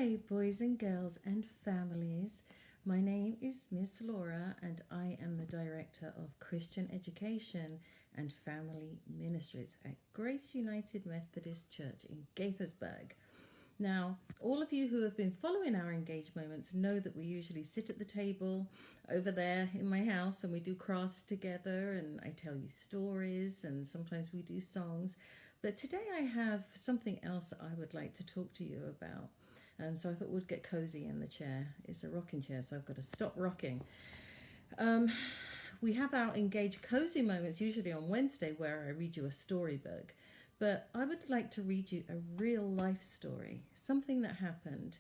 Hi, boys and girls and families. My name is Miss Laura, and I am the Director of Christian Education and Family Ministries at Grace United Methodist Church in Gaithersburg. Now, all of you who have been following our Engage Moments know that we usually sit at the table over there in my house and we do crafts together, and I tell you stories, and sometimes we do songs. But today I have something else I would like to talk to you about. So I thought we'd get cozy in the chair. It's a rocking chair, so I've got to stop rocking. We have our Engage Cozy Moments usually on Wednesday, where I read you a storybook. But I would like to read you a real life story, something that happened.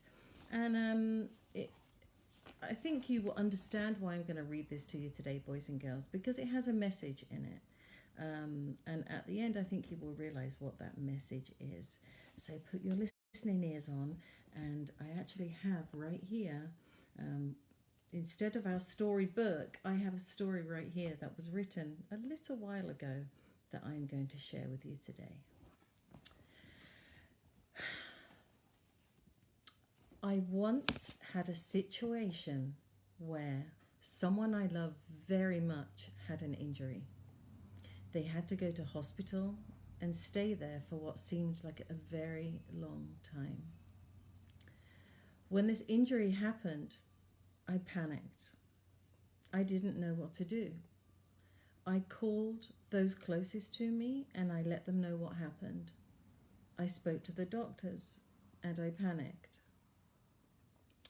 And I think you will understand why I'm going to read this to you today, boys and girls, because it has a message in it. And at the end, I think you will realize what that message is. So put your listening ears on, and I actually have right here, instead of our storybook, I have a story right here that was written a little while ago that I'm going to share with you today. I once had a situation where someone I love very much had an injury. They had to go to hospital and stay there for what seemed like a very long time. When this injury happened, I panicked. I didn't know what to do. I called those closest to me and I let them know what happened. I spoke to the doctors and I panicked.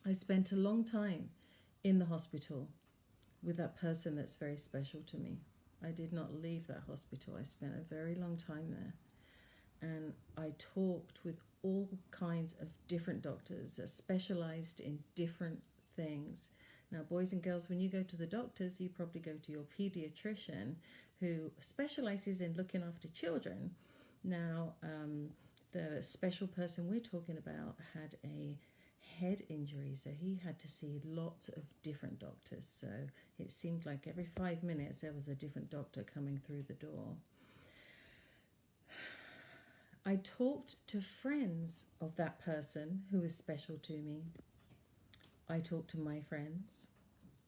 I spent a long time in the hospital with that person that's very special to me. I did not leave that hospital. I spent a very long time there. And I talked with all kinds of different doctors that specialized in different things. Now, boys and girls, when you go to the doctors, you probably go to your pediatrician who specializes in looking after children. Now, the special person we're talking about had a head injury, so he had to see lots of different doctors. So it seemed like every 5 minutes there was a different doctor coming through the door. I talked to friends of that person who was special to me. I talked to my friends,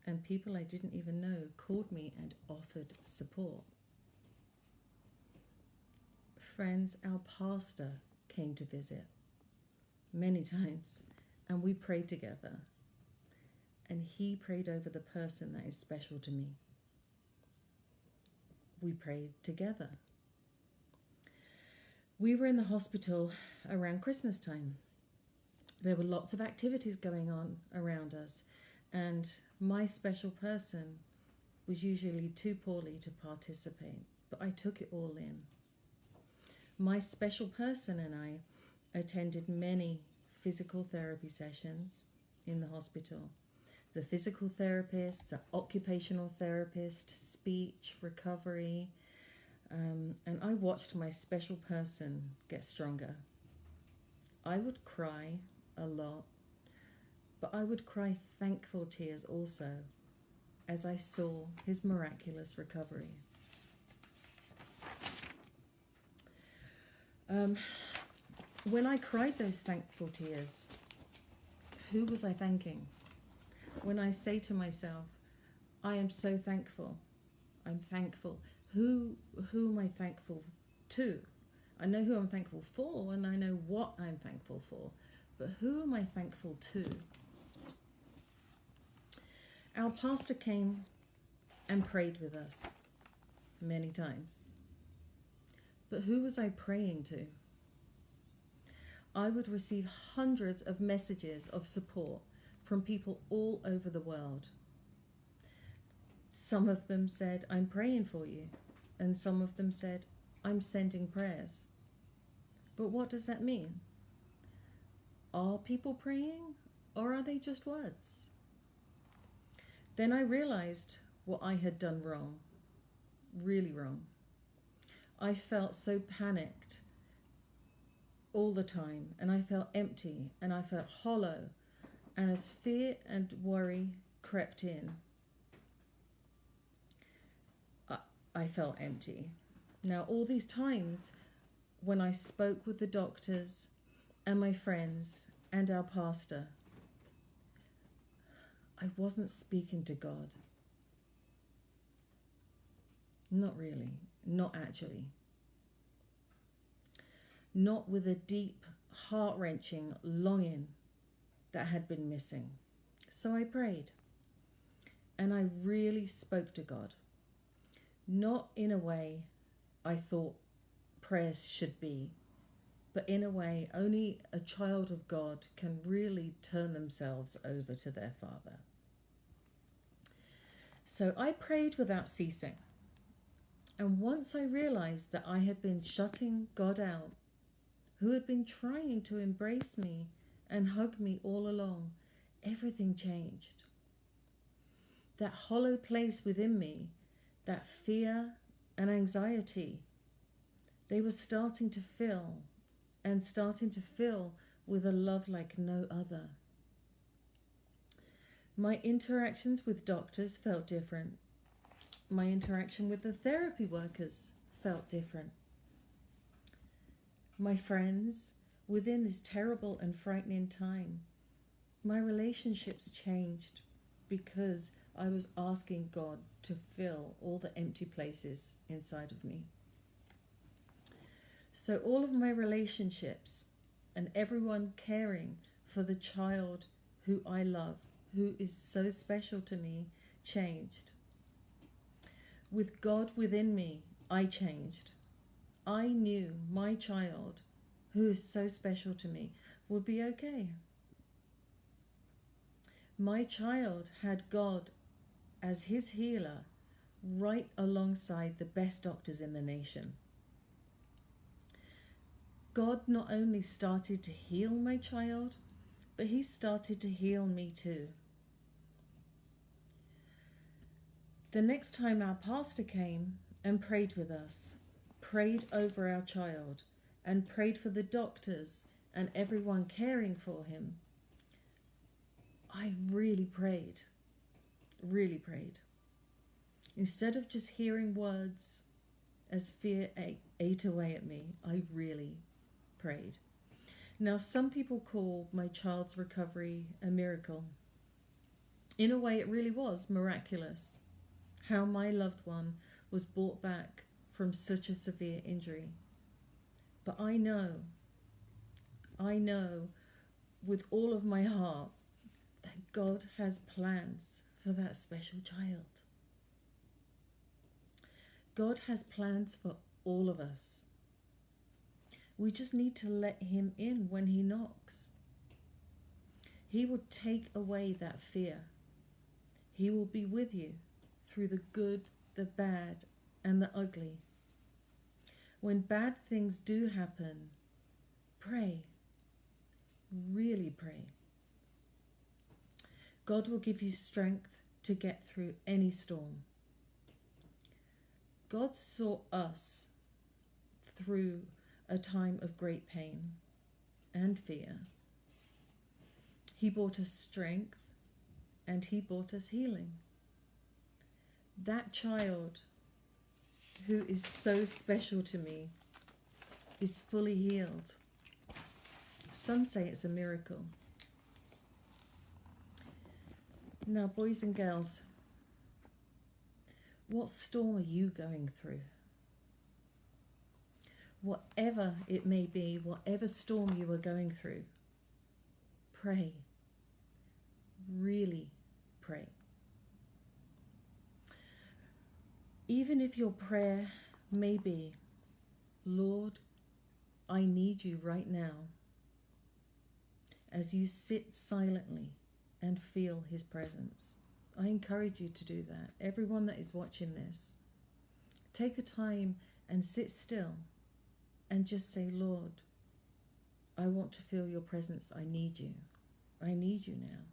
and people I didn't even know called me and offered support. Friends, our pastor came to visit many times, and we prayed together. And he prayed over the person that is special to me. We prayed together. We were in the hospital around Christmas time. There were lots of activities going on around us, and my special person was usually too poorly to participate, but I took it all in. My special person and I attended many physical therapy sessions in the hospital. The physical therapist, the occupational therapist, speech, recovery, and I watched my special person get stronger. I would cry a lot, but I would cry thankful tears also as I saw his miraculous recovery. When I cried those thankful tears, who was I thanking? When I say to myself, I am so thankful, I'm thankful, who am I thankful to? I know who I'm thankful for, and I know what I'm thankful for, but who am I thankful to? Our pastor came and prayed with us many times. But who was I praying to? I would receive hundreds of messages of support from people all over the world. Some of them said, I'm praying for you. And some of them said, I'm sending prayers. But what does that mean? Are people praying, or are they just words? Then I realized what I had done wrong, really wrong. I felt so panicked all the time, and I felt empty, and I felt hollow. And as fear and worry crept in, I felt empty. Now, all these times when I spoke with the doctors and my friends and our pastor, I wasn't speaking to God. Not really, not actually. Not with a deep, heart-wrenching longing that had been missing. So I prayed, and I really spoke to God. Not in a way I thought prayers should be, but in a way only a child of God can really turn themselves over to their Father. So I prayed without ceasing. And once I realized that I had been shutting God out, who had been trying to embrace me and hug me all along, everything changed. That hollow place within me, that fear and anxiety, they were starting to fill with a love like no other. My interactions with doctors felt different. My interaction with the therapy workers felt different. My friends, within this terrible and frightening time, my relationships changed because I was asking God to fill all the empty places inside of me. So all of my relationships and everyone caring for the child who I love, who is so special to me, changed. With God within me, I changed. I knew my child, who is so special to me, would be okay. My child had God as his healer right alongside the best doctors in the nation. God not only started to heal my child, but he started to heal me too. The next time our pastor came and prayed with us, prayed over our child, and prayed for the doctors and everyone caring for him, I really prayed. Instead of just hearing words as fear ate away at me, I really prayed. Now, some people call my child's recovery a miracle. In a way, it really was miraculous how my loved one was brought back from such a severe injury. But I know with all of my heart that God has plans for that special child. God has plans for all of us. We just need to let him in when he knocks. He will take away that fear. He will be with you through the good, the bad, and the ugly. When bad things do happen, pray. Really pray. God will give you strength to get through any storm. God saw us through a time of great pain and fear. He brought us strength and he brought us healing. That child who is so special to me is fully healed. Some say it's a miracle. Now, boys and girls, what storm are you going through? Whatever it may be, whatever storm you are going through, pray. Really pray. Even if your prayer may be, Lord, I need you right now, as you sit silently and feel his presence. I encourage you to do that. Everyone that is watching this, take a time and sit still and just say, Lord, I want to feel your presence. I need you. I need you now.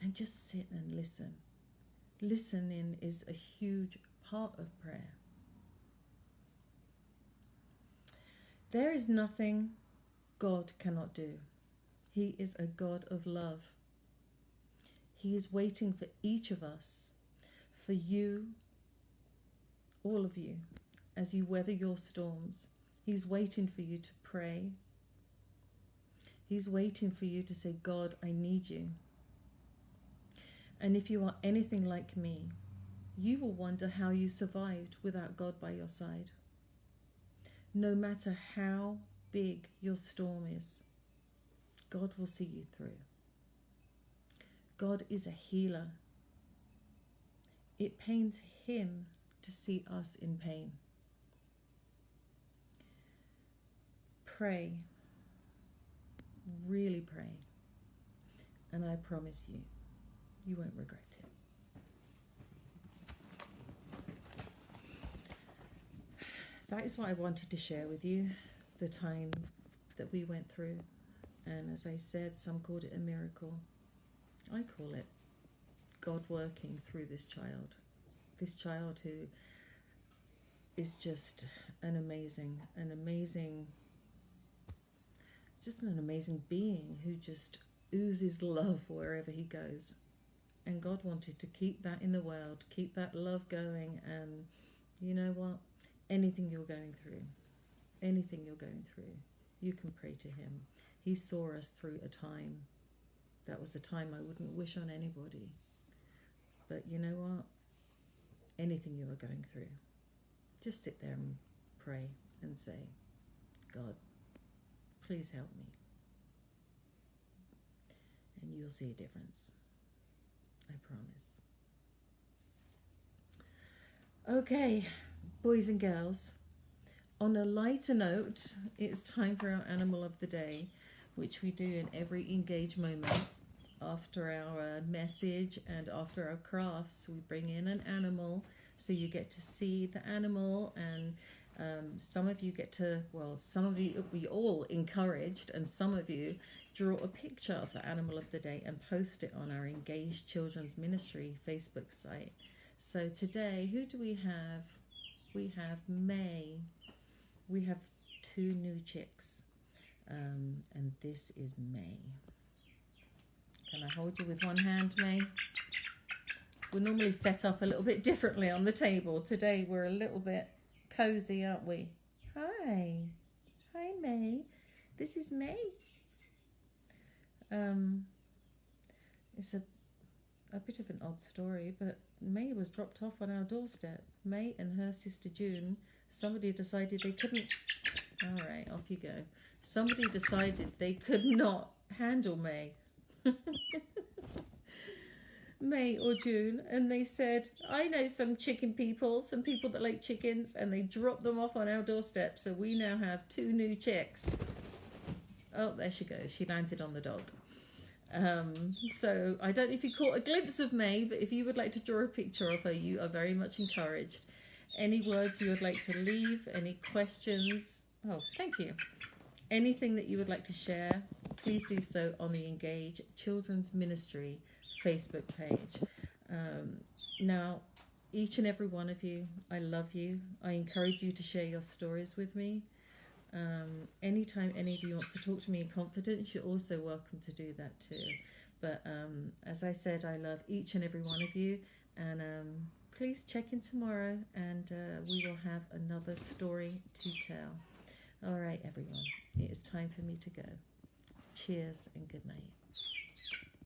And just sit and listen. Listening is a huge part of prayer. There is nothing God cannot do. He is a God of love. He is waiting for each of us, for you, all of you, as you weather your storms. He's waiting for you to pray. He's waiting for you to say, God, I need you. And if you are anything like me, you will wonder how you survived without God by your side. No matter how big your storm is, God will see you through. God is a healer. It pains him to see us in pain. Pray. Really pray. And I promise you, you won't regret it. That is what I wanted to share with you, the time that we went through. And as I said, some called it a miracle. I call it God working through this child who is just an amazing being who just oozes love wherever he goes. And God wanted to keep that in the world, keep that love going. And you know what? Anything you're going through, you can pray to him. He saw us through a time. That was a time I wouldn't wish on anybody. But you know what? Anything you are going through, just sit there and pray and say, God, please help me. And you'll see a difference. I promise. Okay, boys and girls, on a lighter note, it's time for our animal of the day, which we do in every engaged moment. After our message and after our crafts, we bring in an animal, so you get to see the animal, and some of you get to, we all encouraged, and some of you draw a picture of the animal of the day and post it on our Engaged Children's Ministry Facebook site. So today, who do we have? We have May. We have 2 new chicks, and this is May. Can I hold you with one hand, May? We're normally set up a little bit differently on the table. Today we're a little bit cozy, aren't we? Hi. Hi, May. This is May. It's a bit of an odd story, but May was dropped off on our doorstep. May and her sister June, somebody decided they couldn't... All right, off you go. Somebody decided they could not handle May. May or June, and they said, I know some chicken people, some people that like chickens, and they dropped them off on our doorstep. So we now have 2 new chicks. Oh, there she goes. She landed on the dog. So I don't know if you caught a glimpse of May, but if you would like to draw a picture of her, you are very much encouraged. Any words you would like to leave, any questions? Oh, thank you. Anything that you would like to share, please do so on the Engage Children's Ministry Facebook page. Now, each and every one of you, I love you. I encourage you to share your stories with me. Anytime any of you want to talk to me in confidence, you're also welcome to do that too. But as I said, I love each and every one of you. And please check in tomorrow, and we will have another story to tell. All right, everyone, it is time for me to go. Cheers and good night.